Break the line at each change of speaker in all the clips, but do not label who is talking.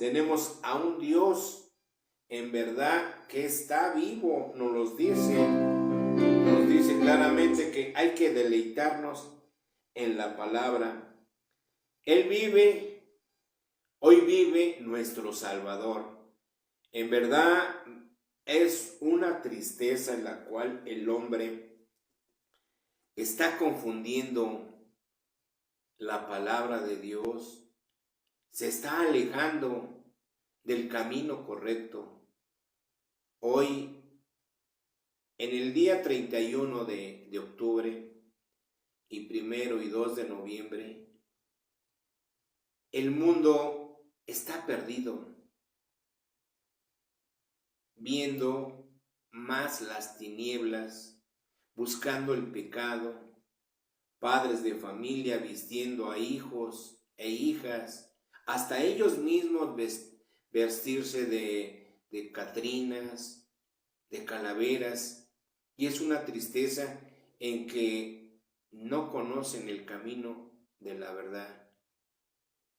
Tenemos a un Dios en verdad que está vivo, nos dice claramente que hay que deleitarnos en la palabra. Él vive, hoy vive nuestro Salvador. En verdad es una tristeza en la cual el hombre está confundiendo la palabra de Dios, se está alejando del camino correcto. Hoy, en el día 31 de octubre y 1 y 2 de noviembre, el mundo está perdido, viendo más las tinieblas, buscando el pecado, padres de familia vistiendo a hijos e hijas, hasta ellos mismos vestirse de catrinas, de calaveras, y es una tristeza en que no conocen el camino de la verdad.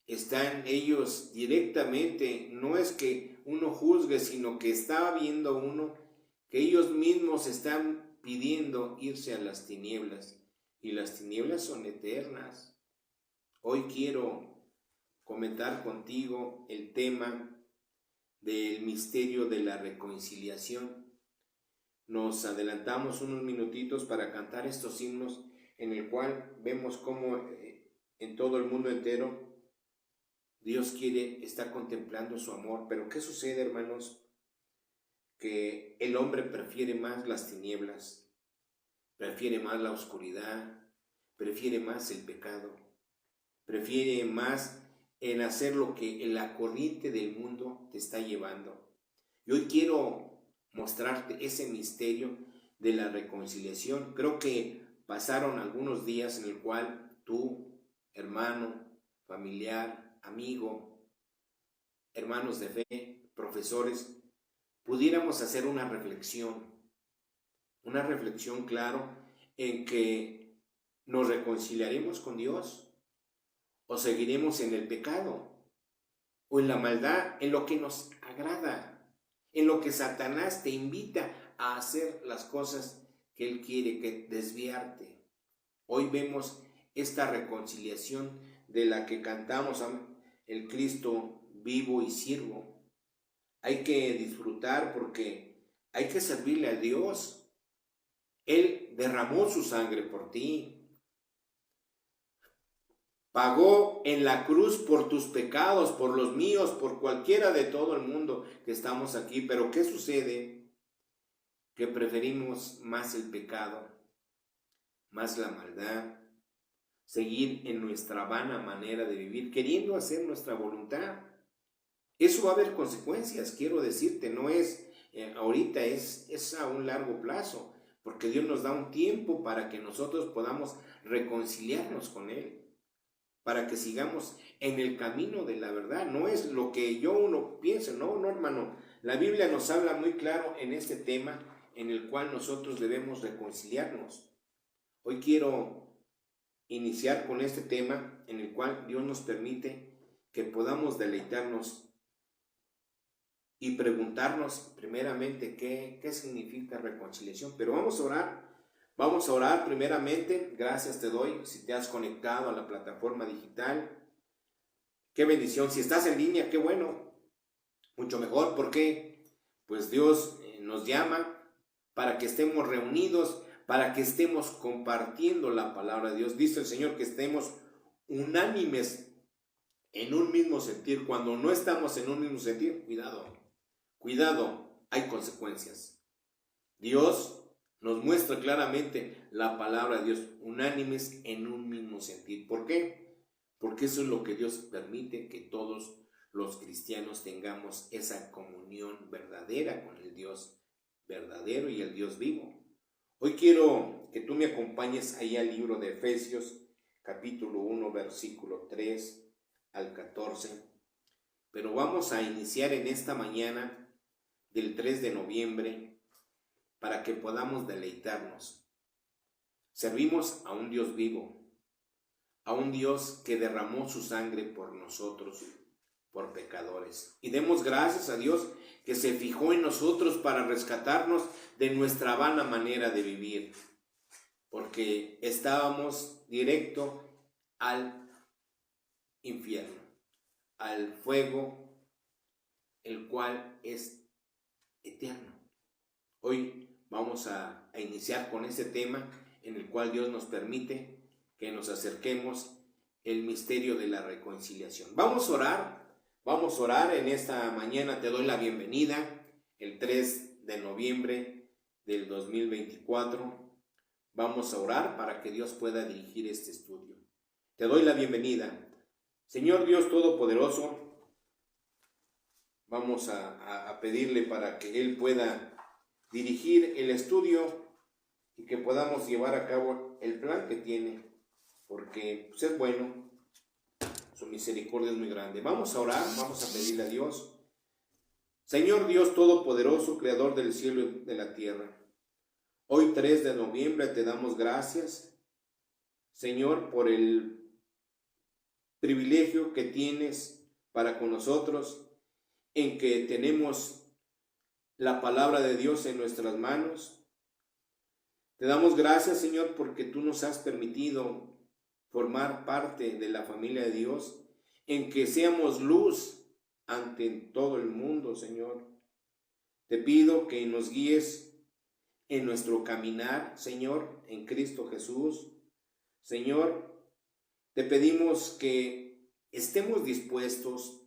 Están ellos directamente, no es que uno juzgue, sino que está viendo uno que ellos mismos están pidiendo irse a las tinieblas, y las tinieblas son eternas. Hoy quiero comentar contigo el tema del misterio de la reconciliación. Nos adelantamos unos minutitos para cantar estos himnos en el cual vemos cómo en todo el mundo entero Dios está contemplando su amor. Pero ¿qué sucede, hermanos? Que el hombre prefiere más las tinieblas, prefiere más la oscuridad, prefiere más el pecado, prefiere más en hacer lo que en la corriente del mundo te está llevando. Y hoy quiero mostrarte ese misterio de la reconciliación. Creo que pasaron algunos días en el cual tú, hermano, familiar, amigo, hermanos de fe, profesores, pudiéramos hacer una reflexión, claro, en que nos reconciliaremos con Dios o seguiremos en el pecado o en la maldad, en lo que nos agrada, en lo que Satanás te invita a hacer las cosas que él quiere, que desviarte. Hoy vemos esta reconciliación de la que cantamos, el Cristo vivo y siervo. Hay que disfrutar porque hay que servirle a Dios. Él derramó su sangre por ti. Pagó en la cruz por tus pecados, por los míos, por cualquiera de todo el mundo que estamos aquí. Pero ¿qué sucede? Que preferimos más el pecado, más la maldad, seguir en nuestra vana manera de vivir, queriendo hacer nuestra voluntad. Eso va a haber consecuencias, quiero decirte, no es ahorita, es a un largo plazo, porque Dios nos da un tiempo para que nosotros podamos reconciliarnos con Él, para que sigamos en el camino de la verdad. No es lo que uno piensa, no, hermano. La Biblia nos habla muy claro en este tema en el cual nosotros debemos reconciliarnos. Hoy quiero iniciar con este tema en el cual Dios nos permite que podamos deleitarnos y preguntarnos primeramente qué significa reconciliación. Pero vamos a orar primeramente. Gracias te doy si te has conectado a la plataforma digital. Qué bendición. Si estás en línea, qué bueno, mucho mejor, porque pues Dios nos llama para que estemos reunidos, para que estemos compartiendo la palabra de Dios. Dice el Señor que estemos unánimes en un mismo sentir. Cuando no estamos en un mismo sentir, cuidado, hay consecuencias. Dios nos muestra claramente la palabra de Dios, unánimes en un mismo sentir. ¿Por qué? Porque eso es lo que Dios permite, que todos los cristianos tengamos esa comunión verdadera con el Dios verdadero y el Dios vivo. Hoy quiero que tú me acompañes ahí al libro de Efesios, capítulo 1, versículo 3 al 14. Pero vamos a iniciar en esta mañana del 3 de noviembre para que podamos deleitarnos. Servimos a un Dios vivo, a un Dios que derramó su sangre por nosotros, por pecadores. Y demos gracias a Dios que se fijó en nosotros para rescatarnos de nuestra vana manera de vivir, porque estábamos directo al infierno, al fuego, el cual es eterno. Hoy vamos a iniciar con este tema en el cual Dios nos permite que nos acerquemos el misterio de la reconciliación. Vamos a orar en esta mañana. Te doy la bienvenida, el 3 de noviembre del 2024. Vamos a orar para que Dios pueda dirigir este estudio. Te doy la bienvenida. Señor Dios Todopoderoso, vamos a pedirle para que Él pueda dirigir el estudio y que podamos llevar a cabo el plan que tiene, porque pues, es bueno, su misericordia es muy grande. Vamos a orar, vamos a pedirle a Dios. Señor Dios Todopoderoso, Creador del cielo y de la tierra, hoy 3 de noviembre te damos gracias, Señor, por el privilegio que tienes para con nosotros, en que tenemos la palabra de Dios en nuestras manos. Te damos gracias, Señor, porque tú nos has permitido formar parte de la familia de Dios, en que seamos luz ante todo el mundo, Señor. Te pido que nos guíes en nuestro caminar, Señor, en Cristo Jesús. Señor, te pedimos que estemos dispuestos,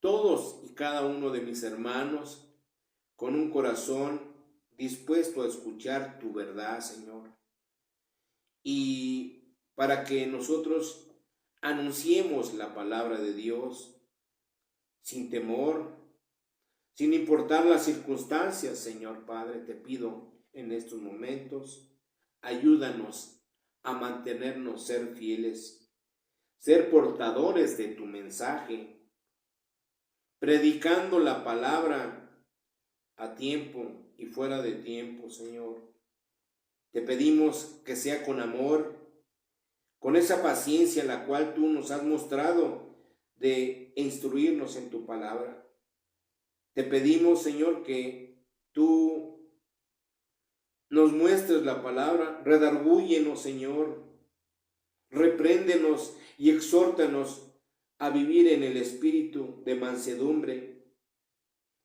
todos y cada uno de mis hermanos, con un corazón dispuesto a escuchar tu verdad, Señor. Y para que nosotros anunciemos la palabra de Dios sin temor, sin importar las circunstancias, Señor Padre, te pido en estos momentos, ayúdanos a mantenernos ser fieles, ser portadores de tu mensaje, predicando la palabra a tiempo y fuera de tiempo, Señor. Te pedimos que sea con amor, con esa paciencia la cual tú nos has mostrado de instruirnos en tu palabra. Te pedimos, Señor, que tú nos muestres la palabra, redargúyenos, Señor, repréndenos y exhórtanos a vivir en el espíritu de mansedumbre,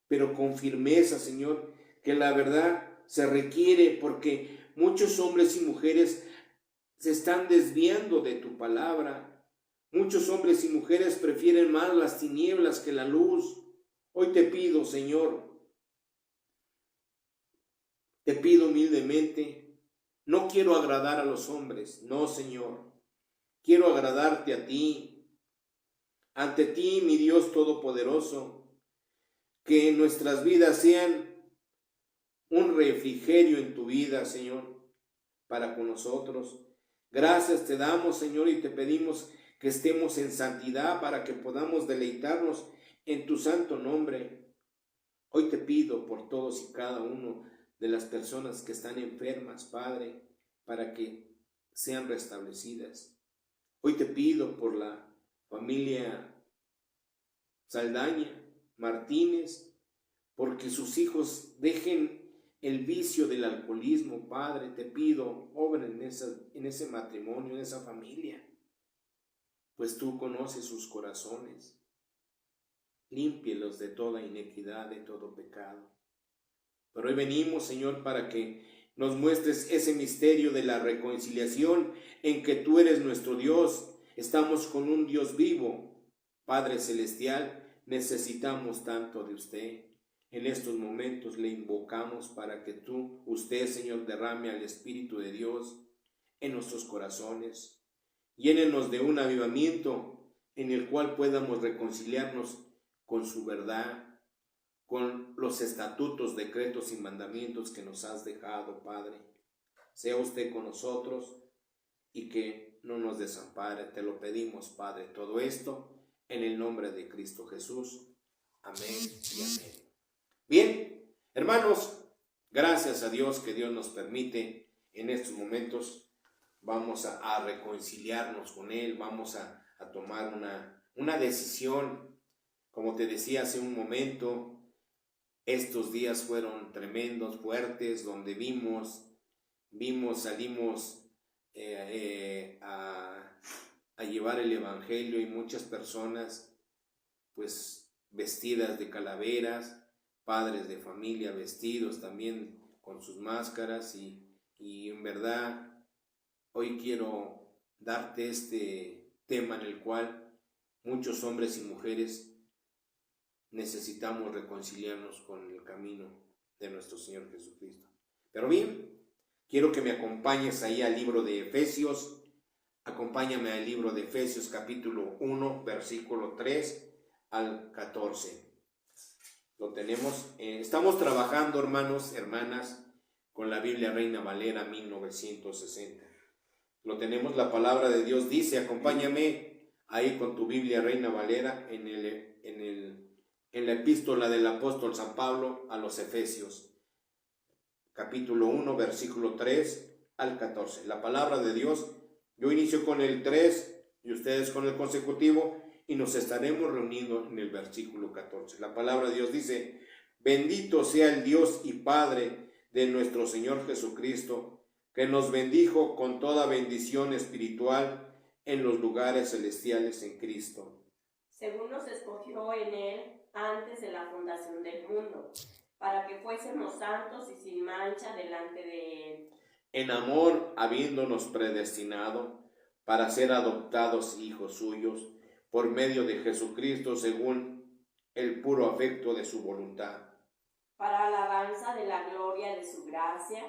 pero con firmeza, Señor, que la verdad se requiere, porque muchos hombres y mujeres se están desviando de tu palabra. Muchos hombres y mujeres prefieren más las tinieblas que la luz. Hoy te pido, Señor, te pido humildemente, no quiero agradar a los hombres, no, Señor, quiero agradarte a ti. Ante ti, mi Dios Todopoderoso, que nuestras vidas sean un refrigerio en tu vida, Señor, para con nosotros. Gracias te damos, Señor, y te pedimos que estemos en santidad para que podamos deleitarnos en tu santo nombre. Hoy te pido por todos y cada uno de las personas que están enfermas, Padre, para que sean restablecidas. Hoy te pido por la familia Saldaña, Martínez, porque sus hijos dejen el vicio del alcoholismo. Padre, te pido, obra en ese matrimonio, en esa familia, pues tú conoces sus corazones. Límpielos de toda inequidad, de todo pecado. Pero hoy venimos, Señor, para que nos muestres ese misterio de la reconciliación, en que tú eres nuestro Dios. Estamos con un Dios vivo. Padre celestial, necesitamos tanto de usted. En estos momentos le invocamos para que usted, Señor, derrame al Espíritu de Dios en nuestros corazones. Llénenos de un avivamiento en el cual podamos reconciliarnos con su verdad, con los estatutos, decretos y mandamientos que nos has dejado, Padre. Sea usted con nosotros y que no nos desampare. Te lo pedimos, Padre, todo esto en el nombre de Cristo Jesús. Amén y amén. Bien, hermanos, gracias a Dios que Dios nos permite en estos momentos, vamos a reconciliarnos con Él, vamos a tomar una decisión Como te decía hace un momento, estos días fueron tremendos, fuertes, donde salimos a llevar el evangelio, y muchas personas pues vestidas de calaveras, padres de familia vestidos también con sus máscaras, y en verdad hoy quiero darte este tema en el cual muchos hombres y mujeres necesitamos reconciliarnos con el camino de nuestro Señor Jesucristo. Pero bien, quiero que me acompañes ahí al libro de Efesios. Acompáñame al libro de Efesios capítulo 1, versículo 3 al 14. Lo tenemos, estamos trabajando, hermanos, hermanas, con la Biblia Reina Valera 1960. Lo tenemos, la palabra de Dios dice, acompáñame ahí con tu Biblia Reina Valera en la epístola del apóstol San Pablo a los Efesios, capítulo 1, versículo 3 al 14. La palabra de Dios, yo inicio con el 3 y ustedes con el consecutivo, y nos estaremos reuniendo en el versículo 14. La palabra de Dios dice: bendito sea el Dios y Padre de nuestro Señor Jesucristo, que nos bendijo con toda bendición espiritual en los lugares celestiales en Cristo,
según nos escogió en Él antes de la fundación del mundo, para que fuésemos santos y sin mancha delante de Él.
En amor, habiéndonos predestinado para ser adoptados hijos suyos, por medio de Jesucristo, según el puro afecto de su voluntad,
para alabanza de la gloria de su gracia,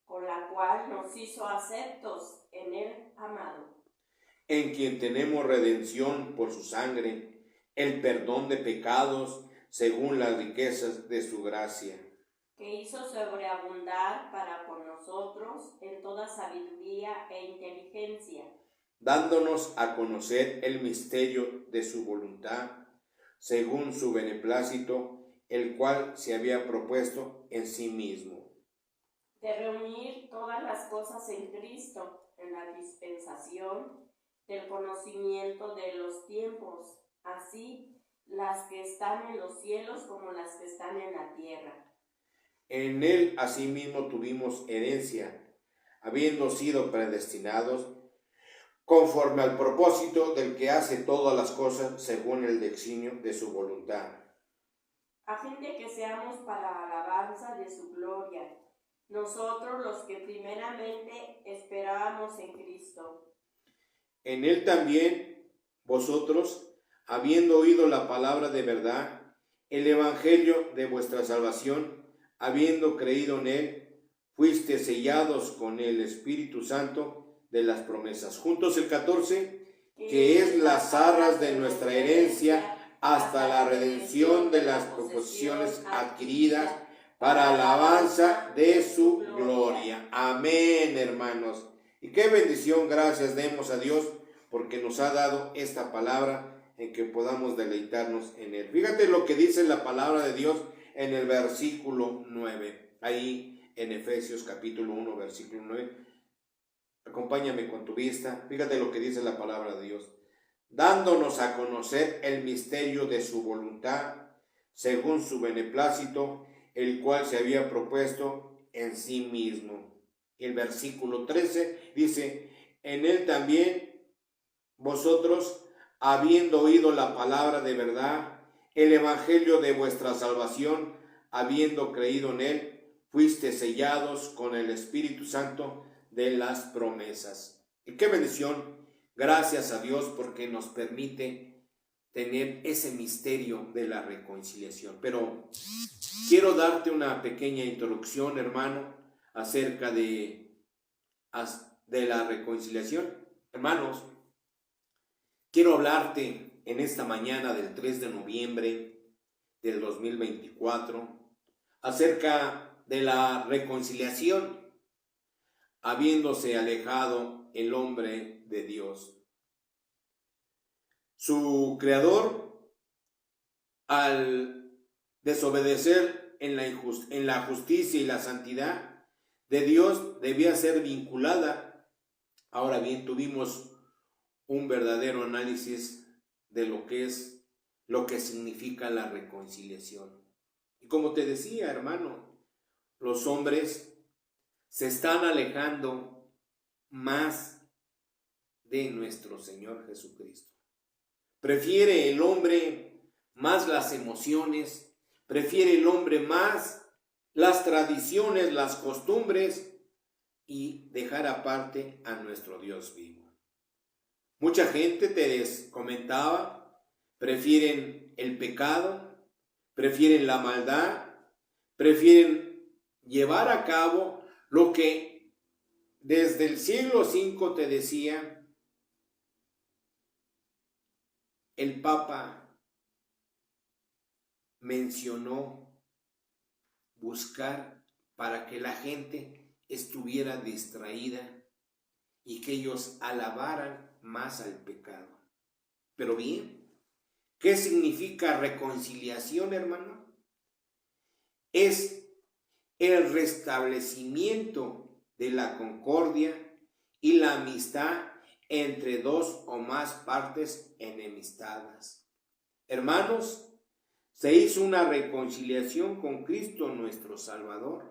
con la cual nos hizo aceptos en el amado,
en quien tenemos redención por su sangre, el perdón de pecados, según las riquezas de su gracia,
que hizo sobreabundar para con nosotros en toda sabiduría e inteligencia,
dándonos a conocer el misterio de su voluntad, según su beneplácito, el cual se había propuesto en sí mismo,
de reunir todas las cosas en Cristo, en la dispensación del conocimiento de los tiempos, así las que están en los cielos como las que están en la tierra.
En él asimismo tuvimos herencia, habiendo sido predestinados conforme al propósito del que hace todas las cosas según el designio de su voluntad,
a fin de que seamos para alabanza de su gloria, nosotros los que primeramente esperábamos en Cristo.
En él también vosotros, habiendo oído la palabra de verdad, el evangelio de vuestra salvación, habiendo creído en él, fuiste sellados con el Espíritu Santo de las promesas. Juntos el 14, que es las arras de nuestra herencia hasta la redención de las posesiones adquiridas para alabanza de su gloria. Amén, hermanos. Y qué bendición, gracias demos a Dios porque nos ha dado esta palabra en que podamos deleitarnos en él. Fíjate lo que dice la palabra de Dios en el versículo 9, ahí en Efesios capítulo 1, versículo 9. Acompáñame con tu vista. Fíjate lo que dice la palabra de Dios. Dándonos a conocer el misterio de su voluntad, según su beneplácito, el cual se había propuesto en sí mismo. El versículo 13 dice: en él también vosotros, habiendo oído la palabra de verdad, el evangelio de vuestra salvación, habiendo creído en él, fuiste sellados con el Espíritu Santo de las promesas. Y qué bendición, gracias a Dios porque nos permite tener ese misterio de la reconciliación. Pero quiero darte una pequeña introducción, hermano, acerca de la reconciliación. Hermanos, quiero hablarte en esta mañana del 3 de noviembre del 2024 acerca de la reconciliación, habiéndose alejado el hombre de Dios. Su creador, al desobedecer en la justicia y la santidad de Dios, debía ser vinculada. Ahora bien, tuvimos un verdadero análisis de lo que es lo que significa la reconciliación. Y como te decía, hermano, los hombres se están alejando más de nuestro Señor Jesucristo. Prefiere el hombre más las emociones, prefiere el hombre más las tradiciones, las costumbres y dejar aparte a nuestro Dios vivo. Mucha gente, te comentaba, prefieren el pecado, prefieren la maldad, prefieren llevar a cabo lo que desde el siglo V te decía el Papa mencionó buscar para que la gente estuviera distraída y que ellos alabaran más al pecado. Pero bien, ¿qué significa reconciliación, hermano? Es el restablecimiento de la concordia y la amistad entre dos o más partes enemistadas. Hermanos, se hizo una reconciliación con Cristo nuestro Salvador.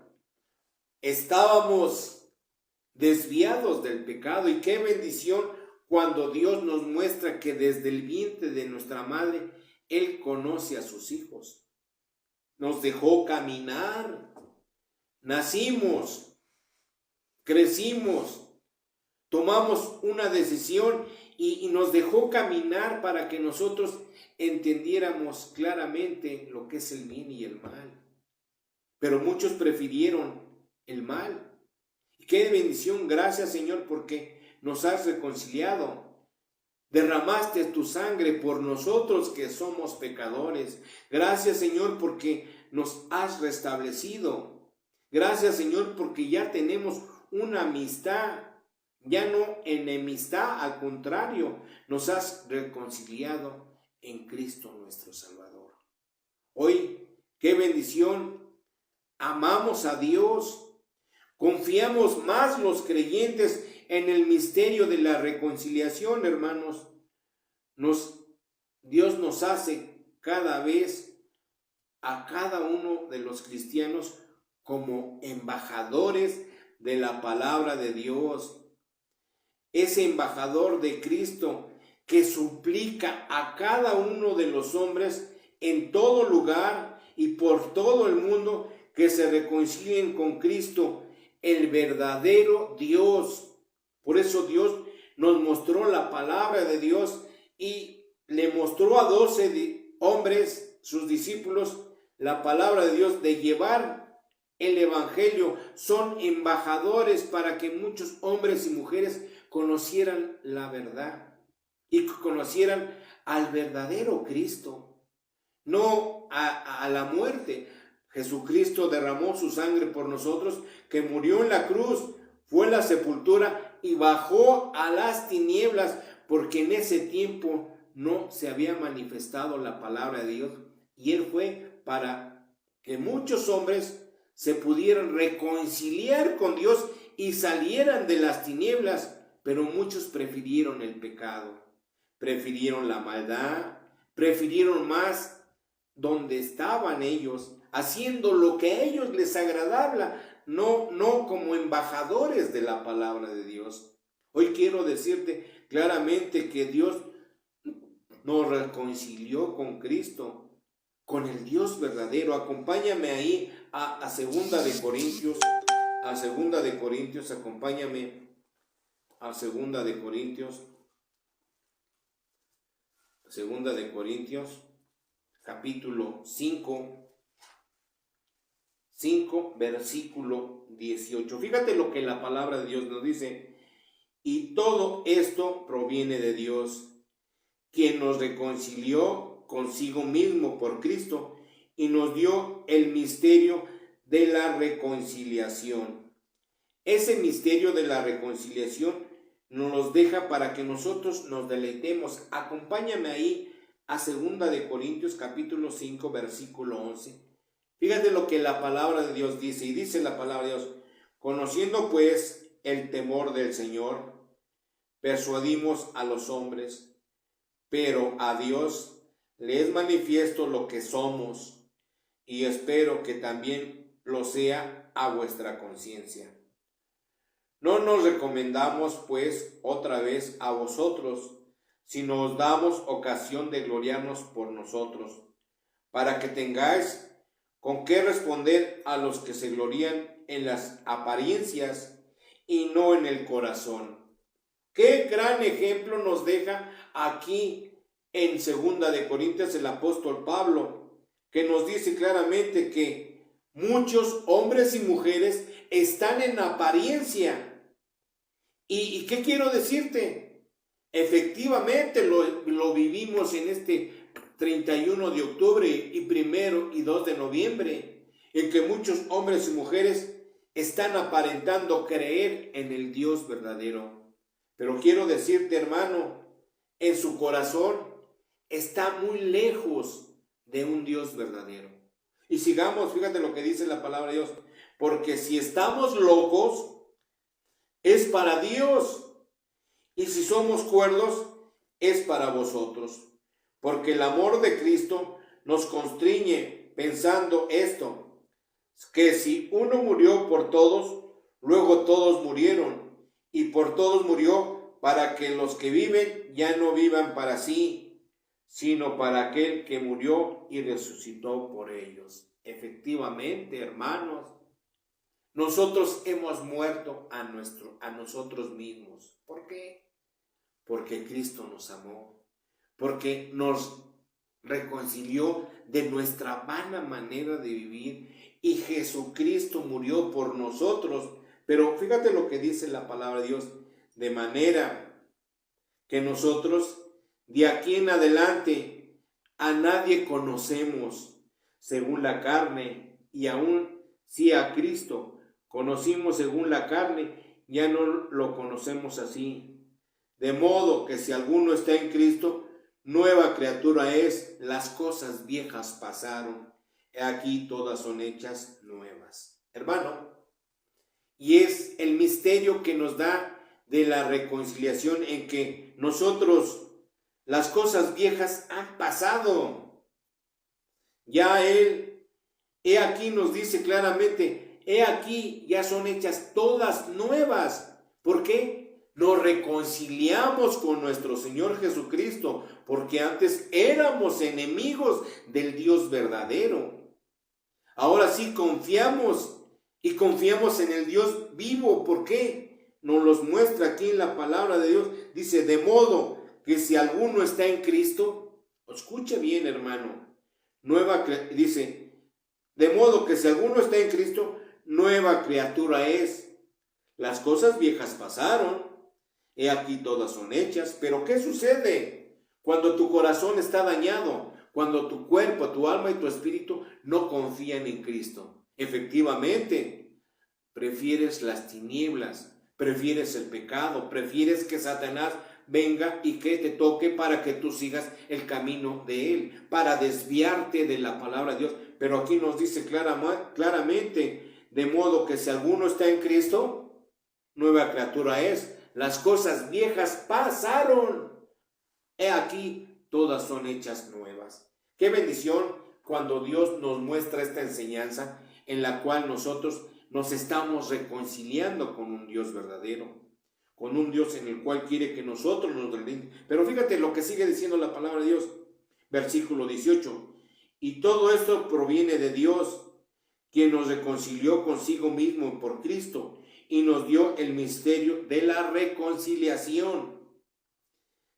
Estábamos desviados del pecado y qué bendición cuando Dios nos muestra que desde el vientre de nuestra madre Él conoce a sus hijos. Nos dejó caminar, nacimos, crecimos, tomamos una decisión y nos dejó caminar para que nosotros entendiéramos claramente lo que es el bien y el mal. Pero muchos prefirieron el mal. Y qué bendición, gracias Señor, porque nos has reconciliado. Derramaste tu sangre por nosotros que somos pecadores. Gracias Señor porque nos has restablecido. Gracias Señor porque ya tenemos una amistad. Ya no enemistad, al contrario, nos has reconciliado en Cristo nuestro Salvador. Hoy, qué bendición, amamos a Dios, confiamos más los creyentes en el misterio de la reconciliación, hermanos. Dios nos hace cada vez a cada uno de los cristianos como embajadores de la palabra de Dios. Ese embajador de Cristo que suplica a cada uno de los hombres en todo lugar y por todo el mundo que se reconcilien con Cristo, el verdadero Dios. Por eso Dios nos mostró la palabra de Dios y le mostró a 12 hombres, sus discípulos, la palabra de Dios, de llevar el evangelio. Son embajadores para que muchos hombres y mujeres conocieran la verdad y conocieran al verdadero Cristo, no a la muerte. Jesucristo derramó su sangre por nosotros, que murió en la cruz, fue a la sepultura y bajó a las tinieblas, porque en ese tiempo no se había manifestado la palabra de Dios, y Él fue para que muchos hombres se pudieran reconciliar con Dios y salieran de las tinieblas. Pero muchos prefirieron el pecado, prefirieron la maldad, prefirieron más donde estaban ellos, haciendo lo que a ellos les agradaba, no como embajadores de la palabra de Dios. Hoy quiero decirte claramente que Dios nos reconcilió con Cristo, con el Dios verdadero. Acompáñame ahí a Segunda de Corintios, acompáñame a Segunda de Corintios, capítulo 5, versículo 18. Fíjate lo que la palabra de Dios nos dice. Y todo esto proviene de Dios, quien nos reconcilió consigo mismo por Cristo y nos dio el misterio de la reconciliación. Ese misterio de la reconciliación nos los deja para que nosotros nos deleitemos. Acompáñame ahí a 2 de Corintios capítulo 5 versículo 11. Fíjate lo que la palabra de Dios dice, y dice la palabra de Dios: conociendo pues el temor del Señor, persuadimos a los hombres, pero a Dios le es manifiesto lo que somos, y espero que también lo sea a vuestra conciencia. No nos recomendamos, pues, otra vez a vosotros, sino os damos ocasión de gloriarnos por nosotros, para que tengáis con qué responder a los que se glorían en las apariencias y no en el corazón. Qué gran ejemplo nos deja aquí en 2 de Corintios el apóstol Pablo, que nos dice claramente que muchos hombres y mujeres están en apariencia. ¿Y qué quiero decirte? Efectivamente lo vivimos en este 31 de octubre y 1 y 2 de noviembre, en que muchos hombres y mujeres están aparentando creer en el Dios verdadero. Pero quiero decirte, hermano, en su corazón está muy lejos de un Dios verdadero. Y sigamos, fíjate lo que dice la palabra de Dios, porque si estamos locos, es para Dios, y si somos cuerdos, es para vosotros. Porque el amor de Cristo nos constriñe pensando esto, que si uno murió por todos, luego todos murieron, y por todos murió para que los que viven ya no vivan para sí, sino para aquel que murió y resucitó por ellos. Efectivamente, hermanos, nosotros hemos muerto a nosotros mismos. ¿Por qué? Porque Cristo nos amó, porque nos reconcilió de nuestra vana manera de vivir y Jesucristo murió por nosotros. Pero fíjate lo que dice la palabra de Dios, de manera que nosotros de aquí en adelante a nadie conocemos según la carne, y aún si a Cristo conocimos según la carne, ya no lo conocemos así. De modo que si alguno está en Cristo, nueva criatura es, las cosas viejas pasaron, he aquí todas son hechas nuevas. Hermano, y es el misterio que nos da de la reconciliación, en que nosotros, las cosas viejas han pasado. Ya he aquí nos dice claramente, he aquí ya son hechas todas nuevas. ¿Por qué? Nos reconciliamos con nuestro Señor Jesucristo, porque antes éramos enemigos del Dios verdadero. Ahora sí confiamos en el Dios vivo. ¿Por qué? Nos los muestra aquí en la palabra de Dios. Dice, de modo que si alguno está en Cristo, escuche bien, hermano, dice, de modo que si alguno está en Cristo, nueva criatura es. Las cosas viejas pasaron, he aquí todas son hechas. Pero ¿qué sucede cuando tu corazón está dañado? Cuando tu cuerpo, tu alma y tu espíritu no confían en Cristo. Efectivamente, prefieres las tinieblas, prefieres el pecado, prefieres que Satanás venga y que te toque para que tú sigas el camino de él, para desviarte de la palabra de Dios. Pero aquí nos dice claramente, de modo que si alguno está en Cristo, nueva criatura es. Las cosas viejas pasaron, he aquí todas son hechas nuevas. Qué bendición cuando Dios nos muestra esta enseñanza en la cual nosotros nos estamos reconciliando con un Dios verdadero, con un Dios en el cual quiere que nosotros nos rendimos. Pero fíjate lo que sigue diciendo la palabra de Dios, versículo 18. Y todo esto proviene de Dios, quien nos reconcilió consigo mismo por Cristo y nos dio el misterio de la reconciliación.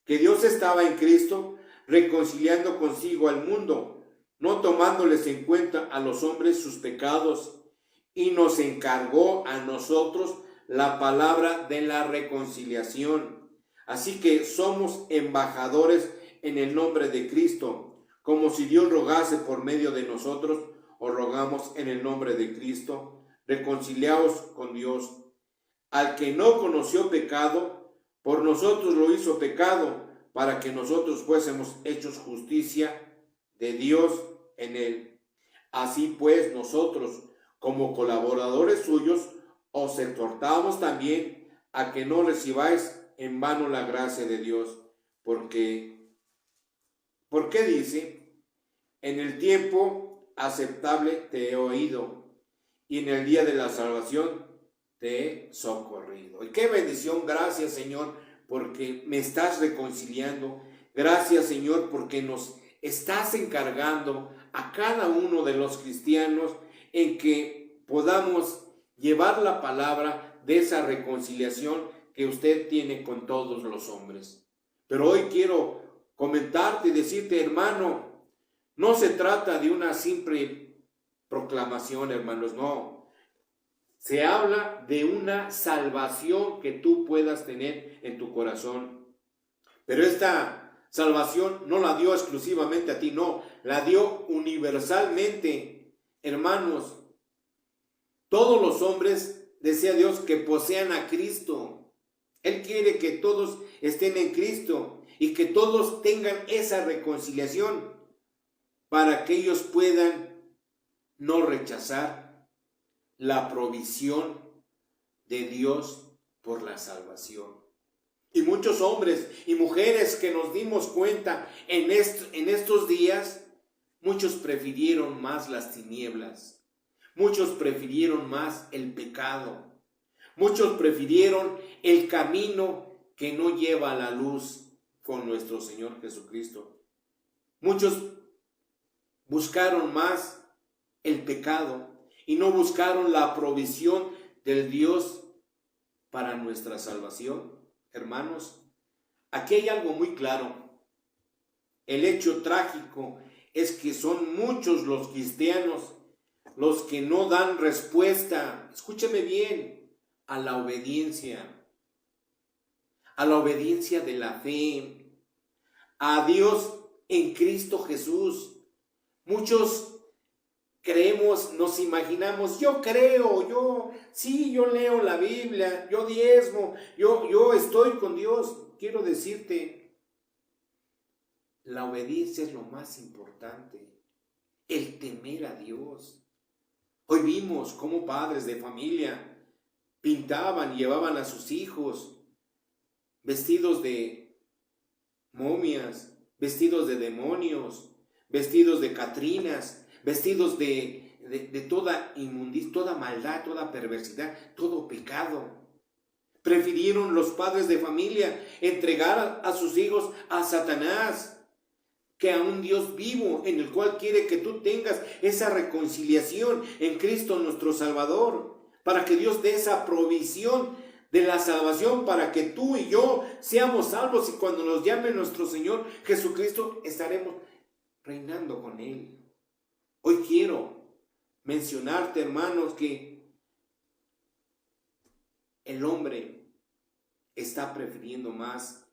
Que Dios estaba en Cristo reconciliando consigo al mundo, no tomándoles en cuenta a los hombres sus pecados, y nos encargó a nosotros la palabra de la reconciliación. Así que somos embajadores en el nombre de Cristo, como si Dios rogase por medio de nosotros. Os rogamos en el nombre de Cristo, reconciliaos con Dios. Al que no conoció pecado, por nosotros lo hizo pecado, para que nosotros fuésemos hechos justicia de Dios en él. Así pues, nosotros, como colaboradores suyos, os exhortamos también a que no recibáis en vano la gracia de Dios, porque ¿Por qué dice? En el tiempo aceptable te he oído y en el día de la salvación te he socorrido. Y qué bendición, gracias Señor, porque me estás reconciliando. Gracias Señor, porque nos estás encargando a cada uno de los cristianos en que podamos llevar la palabra de esa reconciliación que usted tiene con todos los hombres. Pero hoy quiero comentarte y decirte, hermano, no se trata de una simple proclamación, hermanos, no. Se habla de una salvación que tú puedas tener en tu corazón. Pero esta salvación no la dio exclusivamente a ti, no, la dio universalmente. Hermanos, todos los hombres, desea Dios, que posean a Cristo. Él quiere que todos estén en Cristo y que todos tengan esa reconciliación para que ellos puedan no rechazar la provisión de Dios por la salvación. Y muchos hombres y mujeres que nos dimos cuenta en estos días, muchos prefirieron más las tinieblas, muchos prefirieron más el pecado, muchos prefirieron el camino que no lleva a la luz con nuestro Señor Jesucristo. Muchos buscaron más el pecado y no buscaron la provisión del Dios para nuestra salvación. Hermanos, aquí hay algo muy claro. El hecho trágico es que son muchos los cristianos los que no dan respuesta, escúcheme bien, a la obediencia de la fe, a Dios en Cristo Jesús. Muchos creemos, nos imaginamos, yo creo, yo leo la Biblia, yo diezmo, yo estoy con Dios. Quiero decirte, la obediencia es lo más importante, el temer a Dios. Hoy vimos cómo padres de familia pintaban y llevaban a sus hijos vestidos de momias, vestidos de demonios, vestidos de catrinas, vestidos de toda inmundicia, toda maldad, toda perversidad, todo pecado. Prefirieron los padres de familia entregar a sus hijos a Satanás que a un Dios vivo en el cual quiere que tú tengas esa reconciliación en Cristo nuestro Salvador, para que Dios dé esa provisión de la salvación para que tú y yo seamos salvos y cuando nos llame nuestro Señor Jesucristo estaremos reinando con Él. Hoy quiero mencionarte, hermanos, que el hombre está prefiriendo más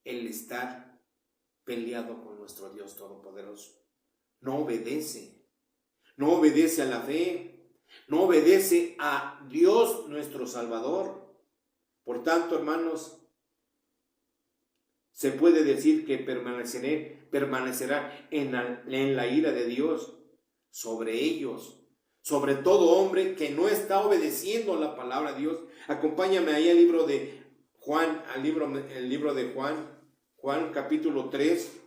el estar peleado con nuestro Dios Todopoderoso. No obedece a la fe, no obedece a Dios nuestro Salvador. Por tanto, hermanos, se puede decir que permanecerá en la ira de Dios sobre ellos, sobre todo hombre que no está obedeciendo la palabra de Dios. Acompáñame ahí al libro de Juan, el libro de Juan capítulo 3,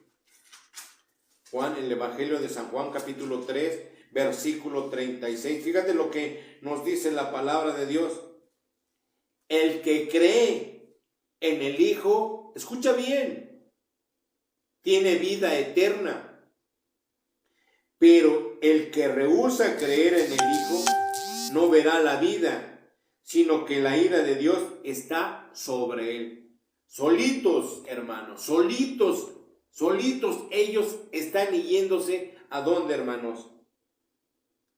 el Evangelio de San Juan capítulo 3, versículo 36. Fíjate lo que nos dice la palabra de Dios. El que cree en el Hijo, escucha bien, tiene vida eterna. Pero el que rehúsa creer en el Hijo no verá la vida, sino que la ira de Dios está sobre él. Solitos, hermanos, solitos ellos están yéndose. ¿A dónde, hermanos?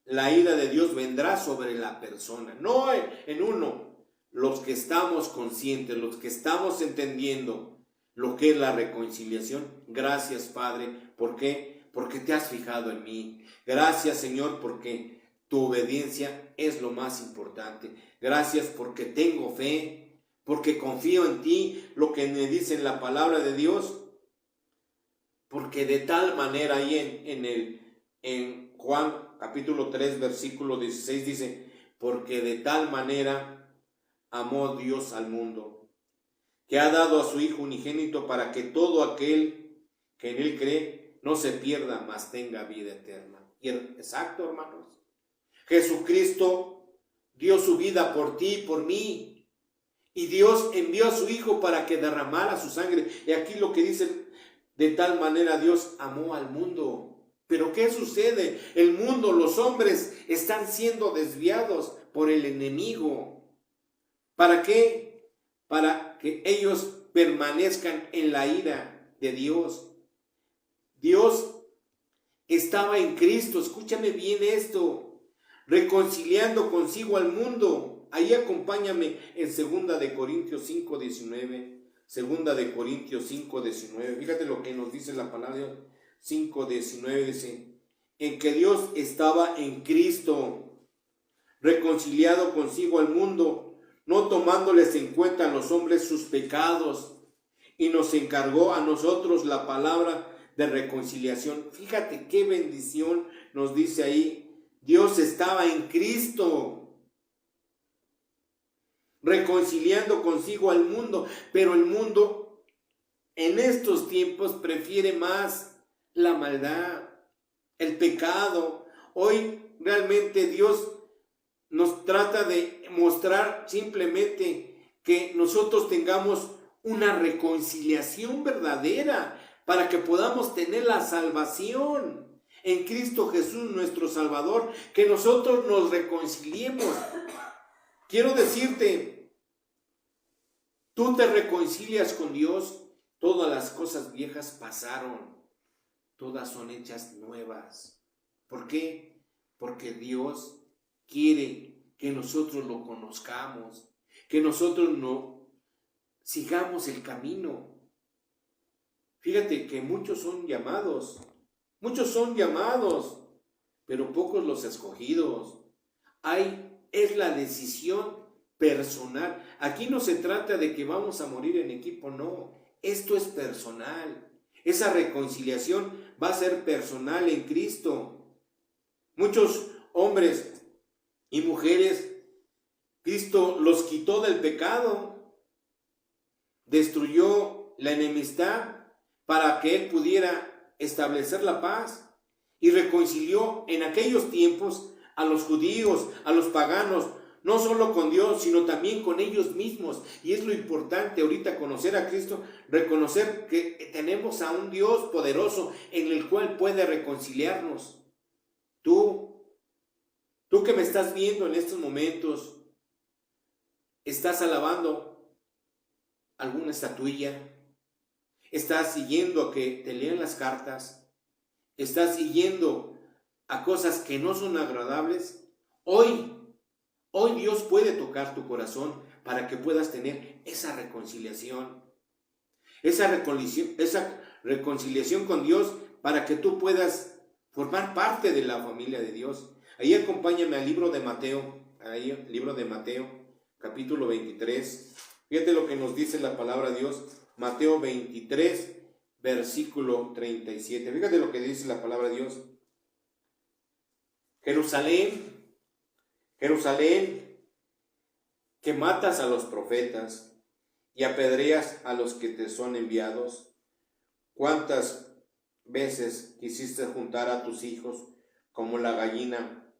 La ira de Dios vendrá sobre la persona, no en uno. Los que estamos conscientes, los que estamos entendiendo lo que es la reconciliación. Gracias, Padre. ¿Por qué? Porque te has fijado en mí. Gracias, Señor, porque tu obediencia es lo más importante. Gracias porque tengo fe, porque confío en ti, lo que me dice en la palabra de Dios. Porque de tal manera, ahí en Juan capítulo 3, versículo 16 dice, porque de tal manera amó Dios al mundo, que ha dado a su Hijo unigénito para que todo aquel que en Él cree no se pierda, mas tenga vida eterna. Y exacto, hermanos. Jesucristo dio su vida por ti y por mí. Y Dios envió a su Hijo para que derramara su sangre. Y aquí lo que dice, de tal manera Dios amó al mundo. Pero ¿qué sucede? El mundo, los hombres están siendo desviados por el enemigo. ¿Para qué? Para que ellos permanezcan en la ira de Dios. Dios estaba en Cristo, escúchame bien esto, reconciliando consigo al mundo. Ahí acompáñame en 2 de Corintios 5:19. 2 de Corintios 5:19. Fíjate lo que nos dice la palabra de Dios. 5:19 dice, en que Dios estaba en Cristo, reconciliado consigo al mundo, no tomándoles en cuenta a los hombres sus pecados, y nos encargó a nosotros la palabra de reconciliación. Fíjate qué bendición nos dice ahí. Dios estaba en Cristo, reconciliando consigo al mundo, pero el mundo en estos tiempos prefiere más la maldad, el pecado. Hoy realmente Dios nos trata de mostrar simplemente que nosotros tengamos una reconciliación verdadera para que podamos tener la salvación en Cristo Jesús nuestro Salvador, que nosotros nos reconciliemos. Quiero decirte, tú te reconcilias con Dios, todas las cosas viejas pasaron, todas son hechas nuevas. ¿Por qué? Porque Dios quiere que nosotros lo conozcamos, que nosotros no sigamos el camino. Fíjate que muchos son llamados, pero pocos los escogidos. Es la decisión personal. Aquí no se trata de que vamos a morir en equipo, no. Esto es personal. Esa reconciliación va a ser personal en Cristo. Muchos hombres y mujeres, Cristo los quitó del pecado, destruyó la enemistad para que Él pudiera establecer la paz, y reconcilió en aquellos tiempos a los judíos, a los paganos, no solo con Dios, sino también con ellos mismos. Y es lo importante ahorita, conocer a Cristo, reconocer que tenemos a un Dios poderoso en el cual puede reconciliarnos. Tú que me estás viendo en estos momentos, ¿estás alabando alguna estatuilla? ¿Estás siguiendo a que te lean las cartas? ¿Estás siguiendo a cosas que no son agradables? Hoy Dios puede tocar tu corazón para que puedas tener esa reconciliación. Esa reconciliación con Dios para que tú puedas formar parte de la familia de Dios. Ahí acompáñame al libro de Mateo, capítulo 23. Fíjate lo que nos dice la palabra de Dios. Mateo 23, versículo 37. Fíjate lo que dice la palabra de Dios. Jerusalén, Jerusalén, que matas a los profetas y apedreas a los que te son enviados. ¿Cuántas veces quisiste juntar a tus hijos como la gallina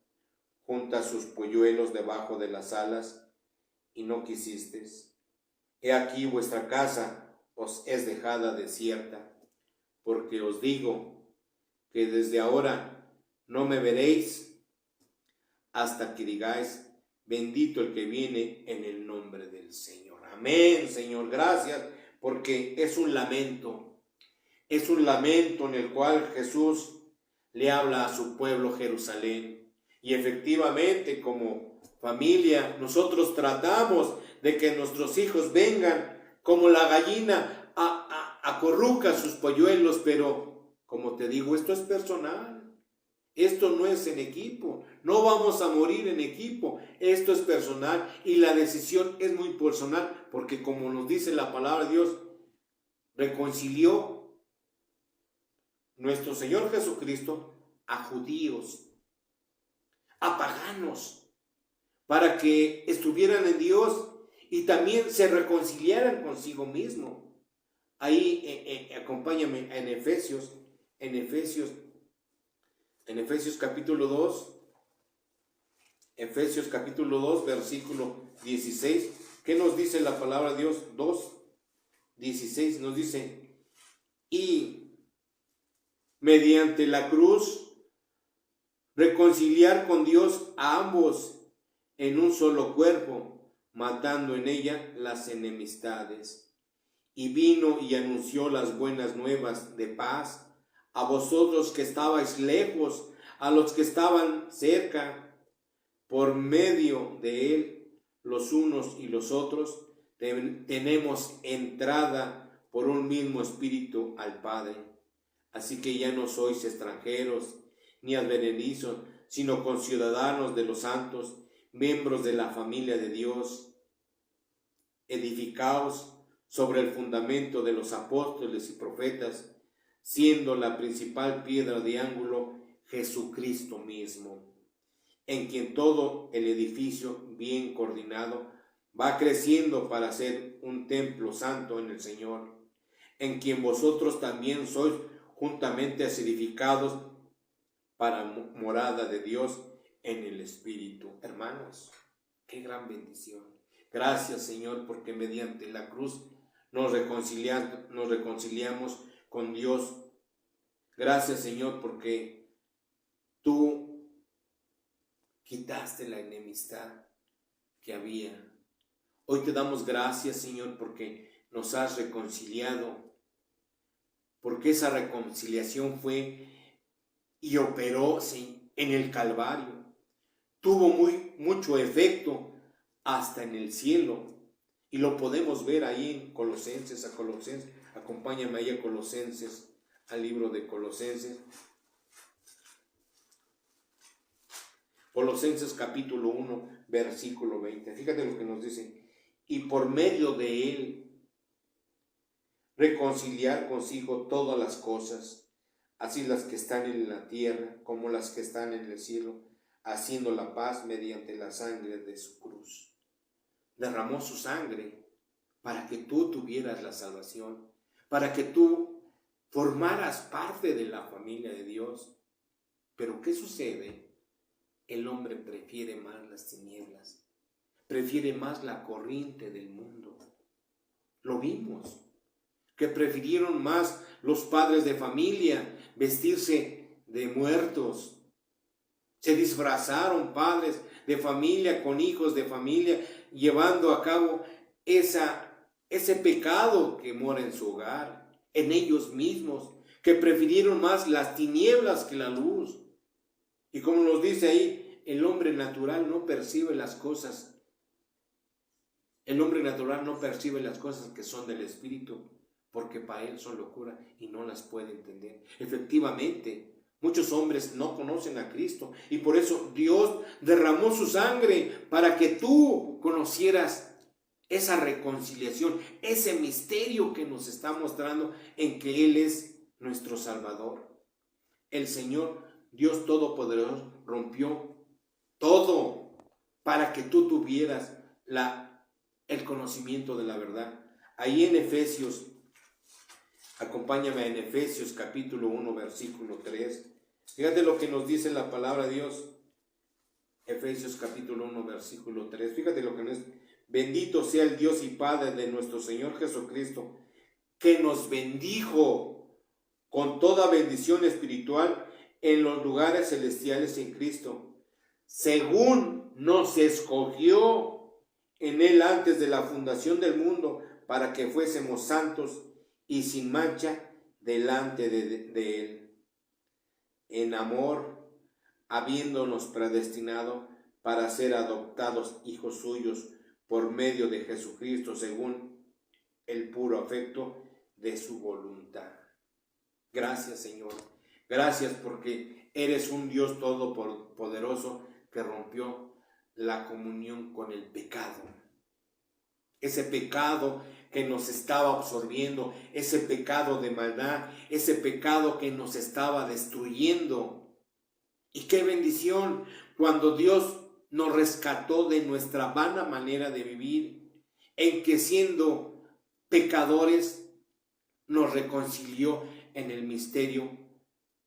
junta sus polluelos debajo de las alas, y no quisiste? He aquí vuestra casa os es dejada desierta, porque os digo que desde ahora no me veréis hasta que digáis, bendito el que viene en el nombre del Señor. Amén, Señor, gracias, porque es un lamento en el cual Jesús le habla a su pueblo Jerusalén. Y efectivamente, como familia, nosotros tratamos de que nuestros hijos vengan como la gallina acorruca sus polluelos, pero como te digo, esto es personal. Esto no es en equipo, no vamos a morir en equipo, esto es personal y la decisión es muy personal, porque como nos dice la palabra de Dios, reconcilió nuestro Señor Jesucristo a judíos, a paganos, para que estuvieran en Dios y también se reconciliaran consigo mismo. Ahí acompáñame en Efesios capítulo 2, Efesios capítulo 2, versículo 16. ¿Qué nos dice la palabra de Dios? 2:16 nos dice: y mediante la cruz reconciliar con Dios a ambos en un solo cuerpo, matando en ella las enemistades. Y vino y anunció las buenas nuevas de paz a vosotros que estabais lejos, a los que estaban cerca. Por medio de él, los unos y los otros, tenemos entrada por un mismo espíritu al Padre. Así que ya no sois extranjeros ni advenedizos, sino conciudadanos de los santos, miembros de la familia de Dios, edificaos sobre el fundamento de los apóstoles y profetas, siendo la principal piedra de ángulo Jesucristo mismo, en quien todo el edificio bien coordinado va creciendo para ser un templo santo en el Señor, en quien vosotros también sois juntamente edificados para morada de Dios en el Espíritu. Hermanos, qué gran bendición. Gracias, Señor, porque mediante la cruz nos reconciliamos con Dios. Gracias, Señor, porque tú quitaste la enemistad que había. Hoy te damos gracias, Señor, porque nos has reconciliado, porque esa reconciliación fue y operó, sí, en el Calvario. Tuvo mucho efecto hasta en el cielo. Y lo podemos ver ahí en Colosenses, acompáñame ahí a Colosenses, al libro de Colosenses. Colosenses capítulo 1, versículo 20. Fíjate lo que nos dice: y por medio de él reconciliar consigo todas las cosas, así las que están en la tierra como las que están en el cielo, haciendo la paz mediante la sangre de su cruz. Derramó su sangre para que tú tuvieras la salvación, para que tú formaras parte de la familia de Dios. Pero ¿qué sucede? El hombre prefiere más las tinieblas, prefiere más la corriente del mundo. Lo vimos, que prefirieron más los padres de familia vestirse de muertos. Se disfrazaron padres de familia con hijos de familia, llevando a cabo ese pecado que mora en su hogar, en ellos mismos, que prefirieron más las tinieblas que la luz. Y como nos dice ahí, el hombre natural no percibe las cosas. El hombre natural no percibe las cosas que son del Espíritu, porque para él son locura y no las puede entender. Efectivamente, muchos hombres no conocen a Cristo y por eso Dios derramó su sangre para que tú conocieras esa reconciliación, ese misterio que nos está mostrando en que Él es nuestro Salvador. El Señor, Dios Todopoderoso, rompió todo para que tú tuvieras el conocimiento de la verdad. Ahí en Efesios, acompáñame en Efesios capítulo 1, versículo 3. Fíjate lo que nos dice la palabra de Dios. Efesios capítulo 1, versículo 3. Fíjate lo que nos dice. Bendito sea el Dios y Padre de nuestro Señor Jesucristo, que nos bendijo con toda bendición espiritual en los lugares celestiales en Cristo, según nos escogió en Él antes de la fundación del mundo, para que fuésemos santos y sin mancha delante de Él, en amor, habiéndonos predestinado para ser adoptados hijos suyos por medio de Jesucristo, según el puro afecto de su voluntad. Gracias, Señor. Gracias porque eres un Dios todopoderoso que rompió la comunión con el pecado. Ese pecado que nos estaba absorbiendo, ese pecado de maldad, ese pecado que nos estaba destruyendo. Y qué bendición cuando Dios nos rescató de nuestra vana manera de vivir, en que siendo pecadores nos reconcilió en el misterio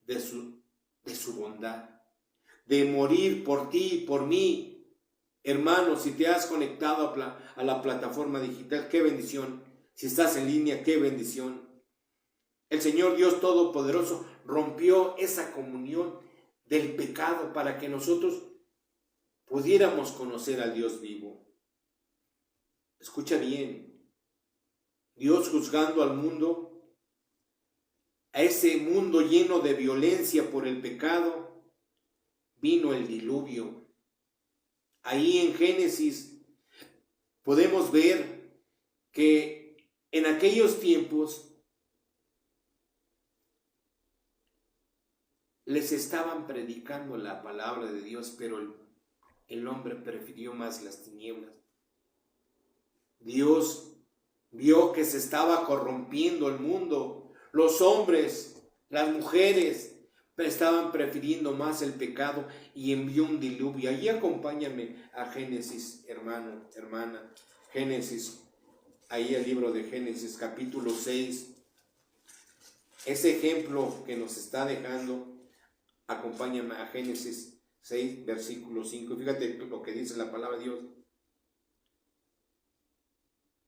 de su bondad, de morir por ti y por mí. Hermano, si te has conectado a la plataforma digital, qué bendición. Si estás en línea, qué bendición. El Señor Dios Todopoderoso rompió esa comunión del pecado para que nosotros pudiéramos conocer al Dios vivo. Escucha bien, Dios juzgando al mundo, a ese mundo lleno de violencia por el pecado, vino el diluvio. Ahí en Génesis podemos ver que en aquellos tiempos les estaban predicando la palabra de Dios, pero el hombre prefirió más las tinieblas. Dios vio que se estaba corrompiendo el mundo. Los hombres, las mujeres, estaban prefiriendo más el pecado y envió un diluvio. Allí acompáñame a Génesis, hermano, hermana. Génesis, ahí el libro de Génesis, capítulo 6. Ese ejemplo que nos está dejando, acompáñame a Génesis 6, versículo 5. Fíjate lo que dice la palabra de Dios.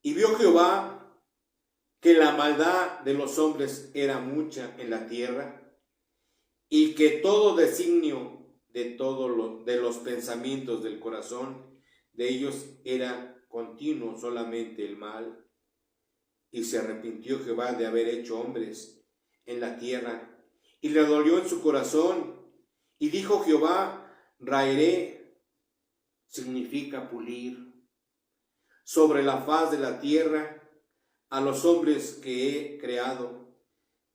Y vio Jehová que la maldad de los hombres era mucha en la tierra, y que todo designio de los pensamientos del corazón de ellos era continuo solamente el mal. Y se arrepintió Jehová de haber hecho hombres en la tierra, y le dolió en su corazón. Y dijo Jehová, raeré, significa pulir, sobre la faz de la tierra a los hombres que he creado,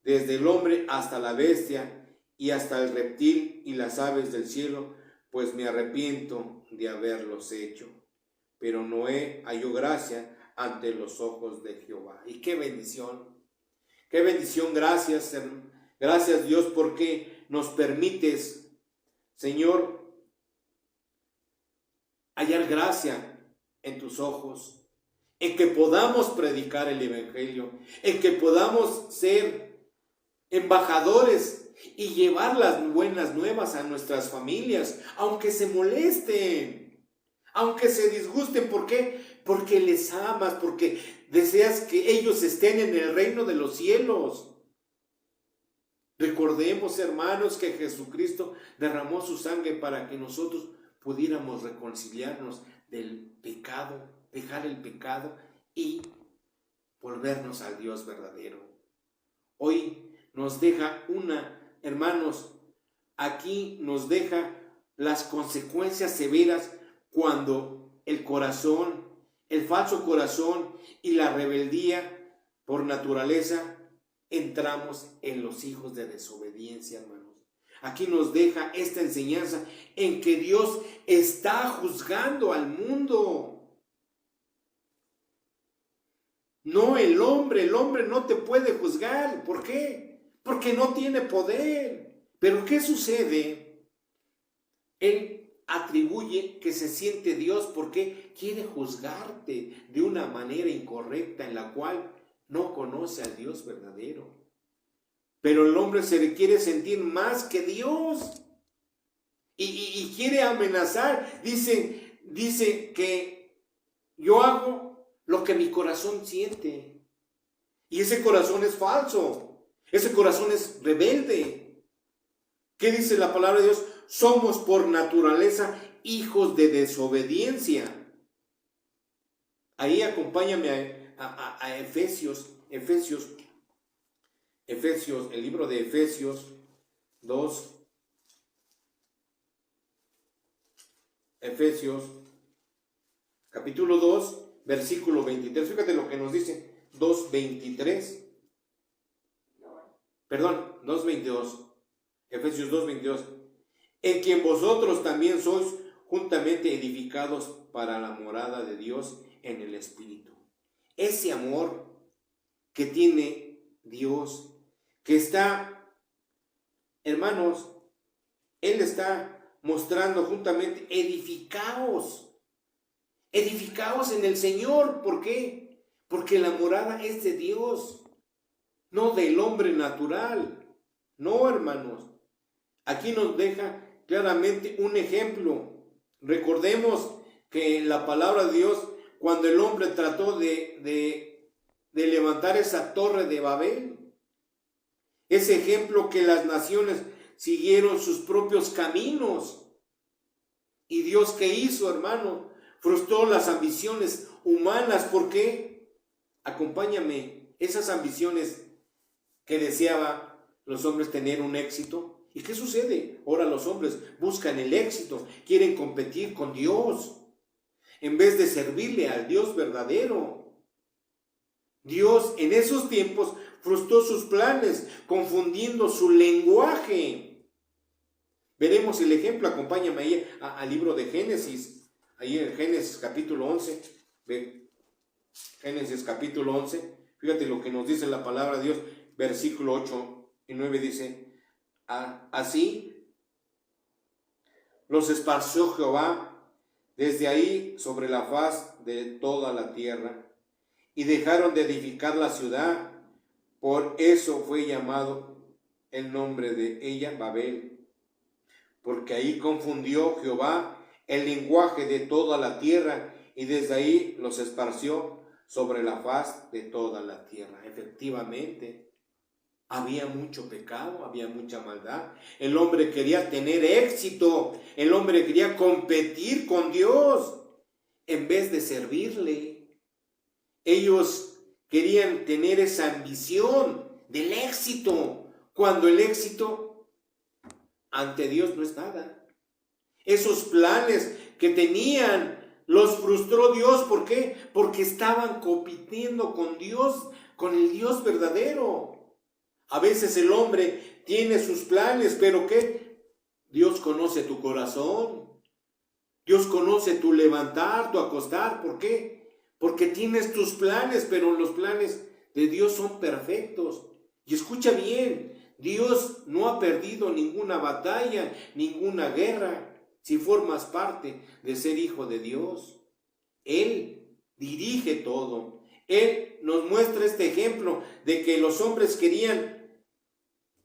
desde el hombre hasta la bestia y hasta el reptil y las aves del cielo, pues me arrepiento de haberlos hecho. Pero Noé halló gracia ante los ojos de Jehová. Y qué bendición, gracias, gracias Dios, porque nos permites, Señor, hallar gracia en tus ojos, en que podamos predicar el evangelio, en que podamos ser embajadores y llevar las buenas nuevas a nuestras familias, aunque se molesten, aunque se disgusten. ¿Por qué? Porque les amas, porque deseas que ellos estén en el reino de los cielos. Recordemos, hermanos, que Jesucristo derramó su sangre para que nosotros pudiéramos reconciliarnos del pecado, dejar el pecado y volvernos al Dios verdadero. Hoy nos deja hermanos, aquí nos deja las consecuencias severas cuando el corazón, el falso corazón y la rebeldía por naturaleza entramos en los hijos de desobediencia, hermanos. Aquí nos deja esta enseñanza en que Dios está juzgando al mundo. No el hombre no te puede juzgar. ¿Por qué? Porque no tiene poder. Pero ¿qué sucede? Él atribuye que se siente Dios porque quiere juzgarte de una manera incorrecta en la cual no conoce al Dios verdadero. Pero el hombre se quiere sentir más que Dios y quiere amenazar. Dice que yo hago lo que mi corazón siente. Y ese corazón es falso. Ese corazón es rebelde. ¿Qué dice la palabra de Dios? Somos por naturaleza hijos de desobediencia. Ahí acompáñame a Efesios, el libro de Efesios 2. Efesios, capítulo 2, versículo 23. Fíjate lo que nos dice. 2:23. Perdón, 2:22. Efesios 2:22. En quien vosotros también sois juntamente edificados para la morada de Dios en el Espíritu. Ese amor que tiene Dios, que está, hermanos, Él está mostrando juntamente, edificaos en el Señor. ¿Por qué? Porque la morada es de Dios. no del hombre natural. No, hermanos. Aquí nos deja claramente un ejemplo. Recordemos que la palabra de Dios, cuando el hombre trató de levantar esa torre de Babel, ese ejemplo que las naciones siguieron sus propios caminos. ¿Y Dios qué hizo, hermano? Frustró las ambiciones humanas. ¿Por qué? Acompáñame. Esas ambiciones que deseaba los hombres tener un éxito. ¿Y qué sucede? Ahora los hombres buscan el éxito, quieren competir con Dios, en vez de servirle al Dios verdadero. Dios en esos tiempos frustró sus planes, confundiendo su lenguaje. Veremos el ejemplo, acompáñame ahí al libro de Génesis, ahí en Génesis capítulo 11, Génesis capítulo 11, fíjate lo que nos dice la palabra de Dios, versículo 8 y 9 dice, así los esparció Jehová desde ahí sobre la faz de toda la tierra, y dejaron de edificar la ciudad, por eso fue llamado el nombre de ella Babel, porque ahí confundió Jehová el lenguaje de toda la tierra, y desde ahí los esparció sobre la faz de toda la tierra. Efectivamente, había mucho pecado, había mucha maldad. El hombre quería tener éxito, el hombre quería competir con Dios en vez de servirle. Ellos querían tener esa ambición del éxito, cuando el éxito ante Dios no es nada. Esos planes que tenían los frustró Dios. ¿Por qué? Porque estaban compitiendo con Dios, con el Dios verdadero. A veces el hombre tiene sus planes, pero ¿qué? Dios conoce tu corazón. Dios conoce tu levantar, tu acostar. ¿Por qué? Porque tienes tus planes, pero los planes de Dios son perfectos. Y escucha bien, Dios no ha perdido ninguna batalla, ninguna guerra, si formas parte de ser hijo de Dios. Él dirige todo. Él nos muestra este ejemplo de que los hombres querían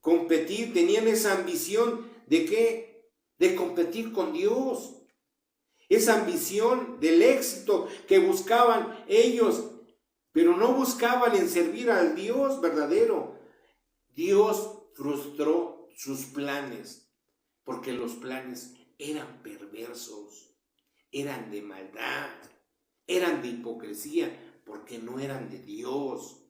competir, tenían esa ambición de ¿qué? De competir con Dios. Esa ambición del éxito que buscaban ellos, pero no buscaban en servir al Dios verdadero. Dios frustró sus planes, porque los planes eran perversos, eran de maldad, eran de hipocresía, porque no eran de Dios.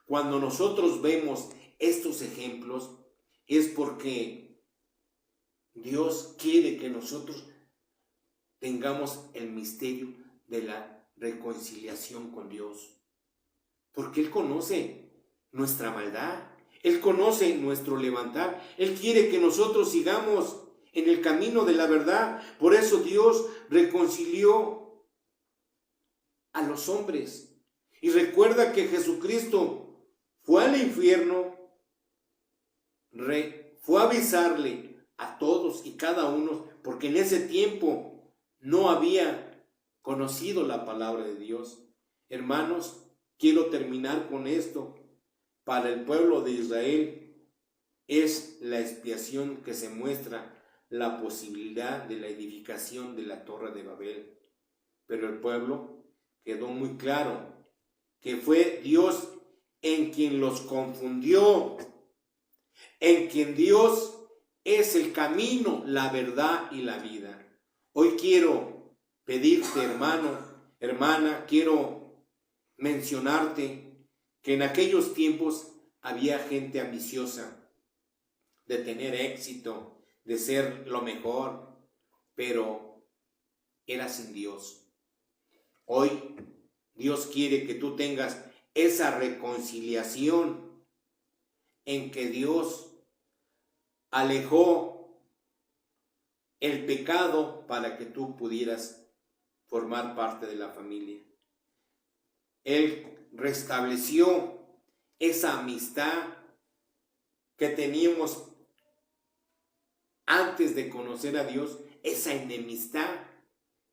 Cuando nosotros vemos estos ejemplos, es porque Dios quiere que nosotros tengamos el misterio de la reconciliación con Dios. Porque Él conoce nuestra maldad, Él conoce nuestro levantar, Él quiere que nosotros sigamos en el camino de la verdad. Por eso Dios reconcilió a los hombres. Y recuerda que Jesucristo fue al infierno, fue a avisarle a todos y cada uno, porque en ese tiempo no había conocido la palabra de Dios. Hermanos, quiero terminar con esto. Para el pueblo de Israel es la expiación que se muestra la posibilidad de la edificación de la Torre de Babel. Pero el pueblo quedó muy claro que fue Dios en quien los confundió, en quien Dios es el camino, la verdad y la vida. Hoy quiero pedirte, hermano, hermana, quiero mencionarte que en aquellos tiempos había gente ambiciosa de tener éxito, de ser lo mejor, pero era sin Dios. Hoy Dios quiere que tú tengas esa reconciliación en que Dios alejó el pecado para que tú pudieras formar parte de la familia. Él restableció esa amistad que teníamos antes de conocer a Dios, esa enemistad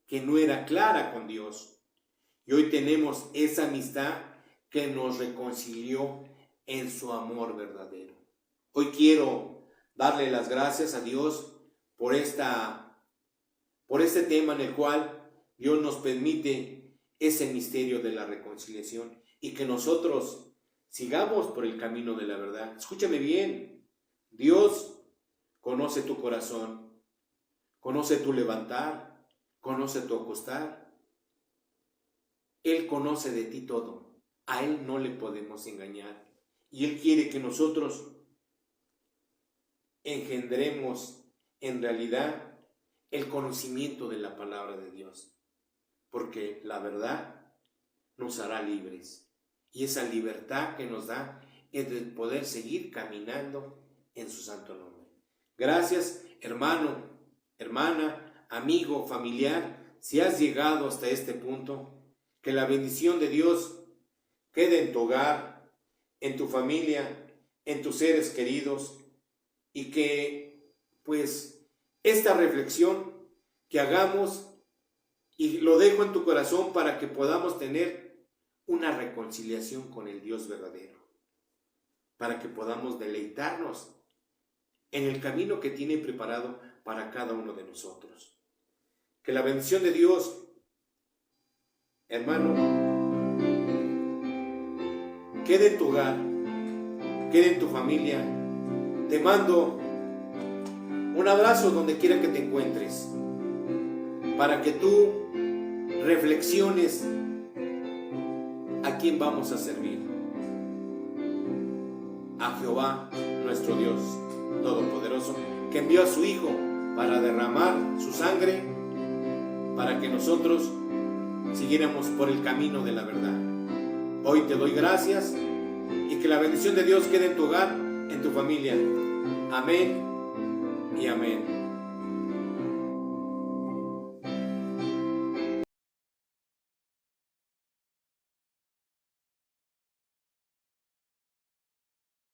que no era clara con Dios. Y hoy tenemos esa amistad que nos reconcilió en su amor verdadero. Hoy quiero darle las gracias a Dios por este tema en el cual Dios nos permite ese misterio de la reconciliación y que nosotros sigamos por el camino de la verdad. Escúchame bien, Dios conoce tu corazón, conoce tu levantar, conoce tu acostar. Él conoce de ti todo, a Él no le podemos engañar y Él quiere que nosotros engendremos en realidad el conocimiento de la palabra de Dios, porque la verdad nos hará libres y esa libertad que nos da es de poder seguir caminando en su santo nombre. Gracias, hermano, hermana, amigo, familiar, si has llegado hasta este punto, que la bendición de Dios quede en tu hogar, en tu familia, en tus seres queridos, y que pues esta reflexión que hagamos, y lo dejo en tu corazón para que podamos tener una reconciliación con el Dios verdadero, para que podamos deleitarnos en el camino que tiene preparado para cada uno de nosotros. Que la bendición de Dios, hermano, quede en tu hogar, quede en tu familia. Te mando un abrazo donde quiera que te encuentres, para que tú reflexiones a quién vamos a servir. A Jehová, nuestro Dios Todopoderoso, que envió a su Hijo para derramar su sangre, para que nosotros siguiéramos por el camino de la verdad. Hoy te doy gracias y que la bendición de Dios quede en tu hogar, en tu familia. Amén y amén.